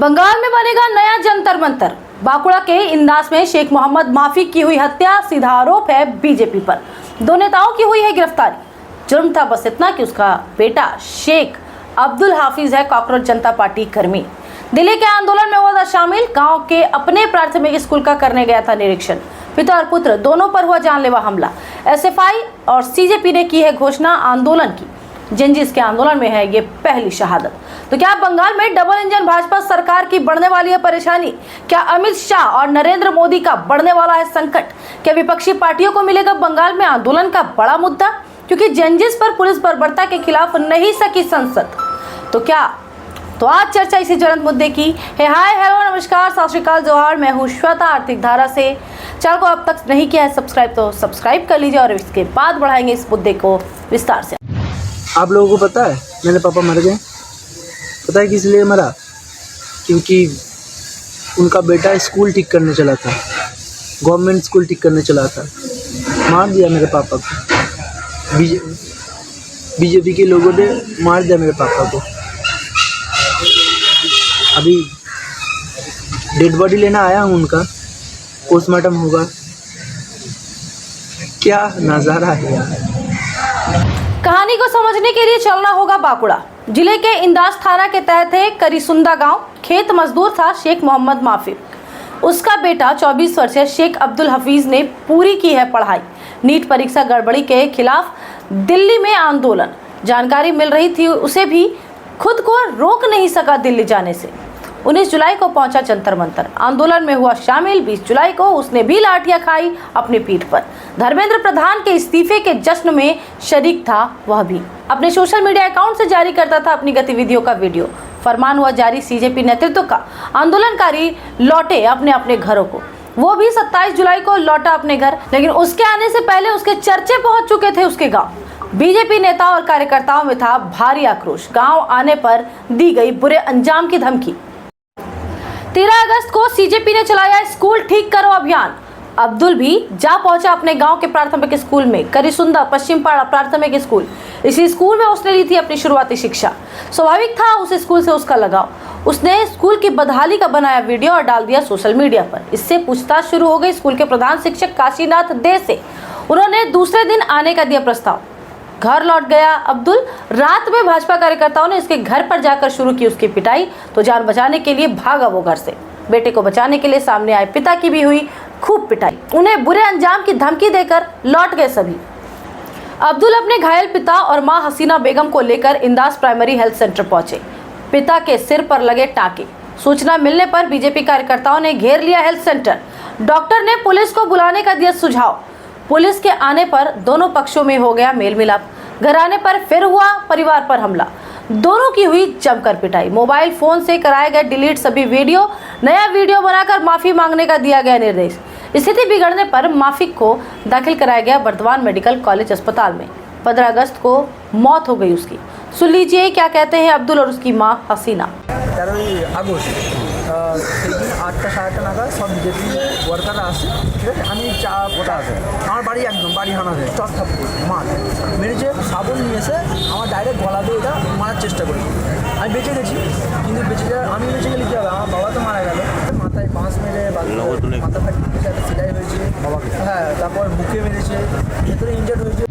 बंगाल में बनेगा नया जंतर मंतर। बांकुड़ा के इंदास में शेख मोहम्मद माफी की हुई हत्या, सीधा आरोप है बीजेपी पर। दो नेताओं की हुई है गिरफ्तारी। जुर्म था बस इतना कि उसका बेटा शेख अब्दुल हाफिज है कॉकरोच जनता पार्टी कर्मी। दिल्ली के आंदोलन में हुआ था शामिल। गांव के अपने प्राथमिक स्कूल का करने गया था निरीक्षण। पिता और पुत्र दोनों पर हुआ जानलेवा हमला। एसएफआई और सीजेपी ने की है घोषणा आंदोलन की। जिस के आंदोलन में है ये पहली शहादत। तो क्या बंगाल में डबल इंजन भाजपा सरकार की बढ़ने वाली है परेशानी? क्या अमित शाह और नरेंद्र मोदी का बढ़ने वाला है संकट? क्या विपक्षी पार्टियों को मिलेगा बंगाल में आंदोलन का बड़ा मुद्दा? क्योंकि जिस पर पुलिस बर्बरता के खिलाफ नहीं सकी संसद। तो आज चर्चा इसी ज्वलंत मुद्दे की है। हाय हेलो नमस्कार सत श्री अकाल जोहार, मैं हूँ श्वेता आर्थिक धारा से। चैनल को अब तक नहीं किया है सब्सक्राइब तो सब्सक्राइब कर लीजिए और इसके बाद बढ़ाएंगे इस मुद्दे को विस्तार से। आप लोगों को पता है मेरे पापा मर गए? पता है किस लिए मरा? क्योंकि उनका बेटा स्कूल ठीक करने चला था, गवर्नमेंट स्कूल ठीक करने चला था, मार दिया मेरे पापा को। बीजेपी के लोगों ने मार दिया मेरे पापा को। अभी डेड बॉडी लेना आया हूँ उनका, पोस्टमार्टम होगा। क्या नज़ारा है यार। कहानी को समझने के लिए चलना होगा बांकुड़ा जिले के इंदास थाना के तहत है करीसुंदा गांव। खेत मजदूर था शेख मोहम्मद माफी। उसका बेटा 24 वर्षीय शेख अब्दुल हफीज ने पूरी की है पढ़ाई। नीट परीक्षा गड़बड़ी के खिलाफ दिल्ली में आंदोलन। जानकारी मिल रही थी उसे भी खुद को रोक नहीं सका दिल्ली जाने से। 19 जुलाई को पहुंचा जंतर मंतर, आंदोलन में हुआ शामिल। 20 जुलाई को उसने भी लाठियां खाई अपनी पीठ पर। धर्मेंद्र प्रधान के इस्तीफे के जश्न में शरीक था वह भी। अपने सोशल मीडिया अकाउंट से जारी करता था अपनी गतिविधियों का वीडियो। फरमान हुआ जारी, सीजेपी नेतृत्व का आंदोलनकारी लौटे अपने अपने घरों को। वो भी 27 जुलाई को लौटा अपने घर, लेकिन उसके आने से पहले उसके चर्चे पहुंच चुके थे उसके गाँव। बीजेपी नेताओं और कार्यकर्ताओं में था भारी आक्रोश। गाँव आने पर दी गई बुरे अंजाम की धमकी। 13 अगस्त को सीजेपी ने चलाया स्कूल ठीक करो अभियान। अब्दुल भी जा पहुंचा अपने गांव के प्राथमिक स्कूल में, करीसुंदा पश्चिम पाड़ा प्राथमिक स्कूल। इसी स्कूल में उसने ली थी अपनी शुरुआती शिक्षा। स्वाभाविक था उस स्कूल से उसका लगाव। उसने स्कूल की बदहाली का बनाया वीडियो और डाल दिया सोशल मीडिया पर। इससे पूछताछ शुरू हो गई स्कूल के प्रधान शिक्षक काशीनाथ दे से। उन्होंने दूसरे दिन आने का दिया प्रस्ताव। घर लौट गया अब्दुल। रात में भाजपा कार्यकर्ताओं ने इसके घर पर जाकर शुरू की उसकी पिटाई। तो जान बचाने के लिए भागा वो घर से। बेटे को बचाने के लिए सामने आए पिता की भी हुई खूब पिटाई। उन्हें बुरे अंजाम की धमकी देकर लौट गए सभी। अब्दुल अपने घायल पिता और मां हसीना बेगम को लेकर इंदास प्राइमरी हेल्थ सेंटर पहुंचे। पिता के सिर पर लगे टाके। सूचना मिलने पर बीजेपी कार्यकर्ताओं ने घेर लिया हेल्थ सेंटर। डॉक्टर ने पुलिस को बुलाने का दिया सुझाव। पुलिस के आने पर दोनों पक्षों में हो गया मेल मिलाप। घर आने पर फिर हुआ परिवार पर हमला। दोनों की हुई जमकर पिटाई। मोबाइल फोन से कराए गए डिलीट सभी वीडियो। नया वीडियो बनाकर माफी मांगने का दिया गया निर्देश। स्थिति बिगड़ने पर माफी को दाखिल कराया गया बर्धमान मेडिकल कॉलेज अस्पताल में। 15 अगस्त को मौत हो गई उसकी। सुन लीजिए क्या कहते हैं अब्दुल और उसकी माँ हसीना। 13 আগস্ট সেই দিন 8টা সাড়ে 8টা নাগাদ সব বিজেপি ওয়ার্কাররা আসে, ঠিক আছে। আমি চা কোথা আছে আমার বাড়ি, একদম বাড়ি হানাতে চট থাপ্পড় মার মেরেছে। সাবল নিয়ে এসে আমার ডাইরেক্ট গলা দিয়ে এটা মারার চেষ্টা করি। আমি বেঁচে গেছি, কিন্তু আমি বেঁচে গেলে কী হবে? আমার বাবা তো মারা গেল। মাথায় বাঁশ মেরে মাথা ফাটিয়ে একটা সিলাই হয়েছে বাবাকে, হ্যাঁ। তারপর বুকে মেরেছে, ভেতরে ইনজার্ড হয়েছে।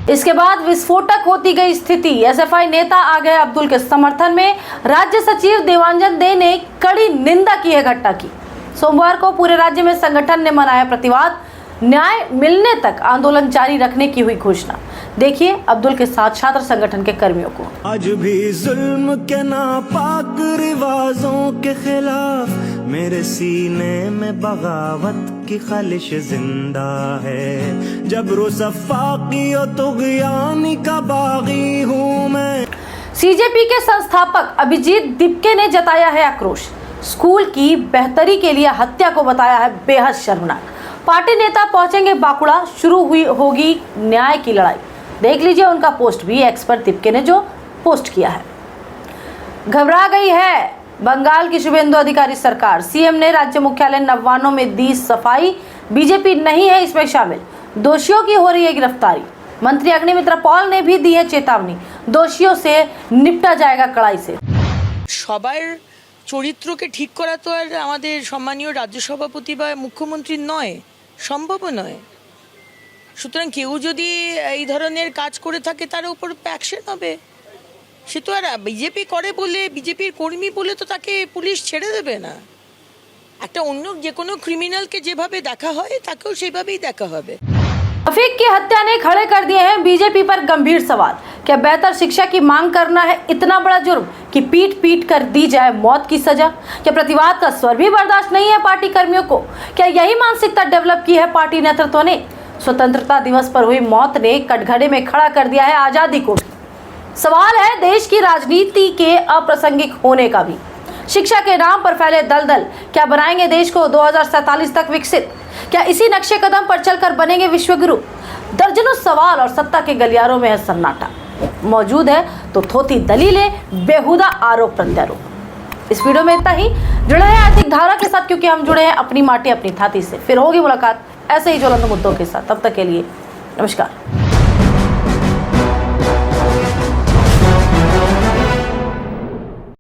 इसके बाद विस्फोटक होती गई स्थिति। एसएफआई नेता आ गए अब्दुल के समर्थन में। राज्य सचिव देवांजन दे ने कड़ी निंदा की है घटना की। सोमवार को पूरे राज्य में संगठन ने मनाया प्रतिवाद। न्याय मिलने तक आंदोलन जारी रखने की हुई घोषणा। देखिए अब्दुल के साथ छात्र संगठन के कर्मियों को। आज भी जुल्म के नापाक रिवाजों के खिलाफ मेरे सीने में बगावत की ख्वाहिश जिंदा है। जबरो सफाकी और तुग़यानी का बागी हूँ मैं। सीजेपी के संस्थापक अभिजीत दिपके ने जताया है आक्रोश। स्कूल की बेहतरी के लिए हत्या को बताया है बेहद शर्मनाक। पार्टी नेता पहुंचेंगे बांकुड़ा, शुरू होगी न्याय की लड़ाई। देख लीजिए उनका पोस्ट भी एक्स पर दिपके ने जो पोस्ट किया है। घबरा गई है बंगाल की शुभेंदु अधिकारी सरकार, सीएम ने राज्य मुख्यालय नवान्नों में दी सफाई, बीजेपी नहीं है इसमें शामिल, दोषियों की हो रही है गिरफ्तारी। मंत्री अग्निमित्रा पॉल ने भी दी है चेतावनी, दोषियों से निपटा जाएगा कड़ाई से। সবার চরিত্রকে ঠিক করা তো আর আমাদের সম্মানীয় রাজ্য সভাপতি বা মুখ্যমন্ত্রীর নয়, সম্ভবও নয়। সুতরাং কেউ যদি এই ধরনের কাজ করে থাকে তার উপর অ্যাকশন হবে। সে তো আর বিজেপি করে বলে, বিজেপির কর্মী বলে তো তাকে পুলিশ ছেড়ে দেবে না। একটা অন্য যে কোনো ক্রিমিনালকে যেভাবে দেখা হয় তাকেও সেভাবেই দেখা হবে। रफीक की हत्या ने खड़े कर दिए हैं बीजेपी पर गंभीर सवाल। क्या बेहतर शिक्षा की मांग करना है इतना बड़ा जुर्म कि पीट पीट कर दी जाए मौत की सजा? क्या प्रतिवाद का स्वर भी बर्दाश्त नहीं है पार्टी कर्मियों को? क्या यही मानसिकता डेवलप की है पार्टी नेतृत्व ने? स्वतंत्रता दिवस पर हुई मौत ने कटघरे में खड़ा कर दिया है आजादी को। सवाल है देश की राजनीति के अप्रासंगिक होने का भी। शिक्षा के नाम पर फैले दलदल क्या बनाएंगे देश को 2047 तक विकसित? क्या इसी नक्शे कदम पर चलकर बनेंगे विश्वगुरु? दर्जनों सवाल और सत्ता के गलियारों में है सन्नाटा। मौजूद है तो थोथी दलीलें, बेहुदा आरोप प्रत्यारोप। इस वीडियो में इतना ही। जुड़े हैं आर्थिक धारा के साथ क्योंकि हम जुड़े हैं अपनी माटी अपनी थाती से। फिर होगी मुलाकात ऐसे ही ज्वलंत मुद्दों के साथ। तब तक के लिए नमस्कार।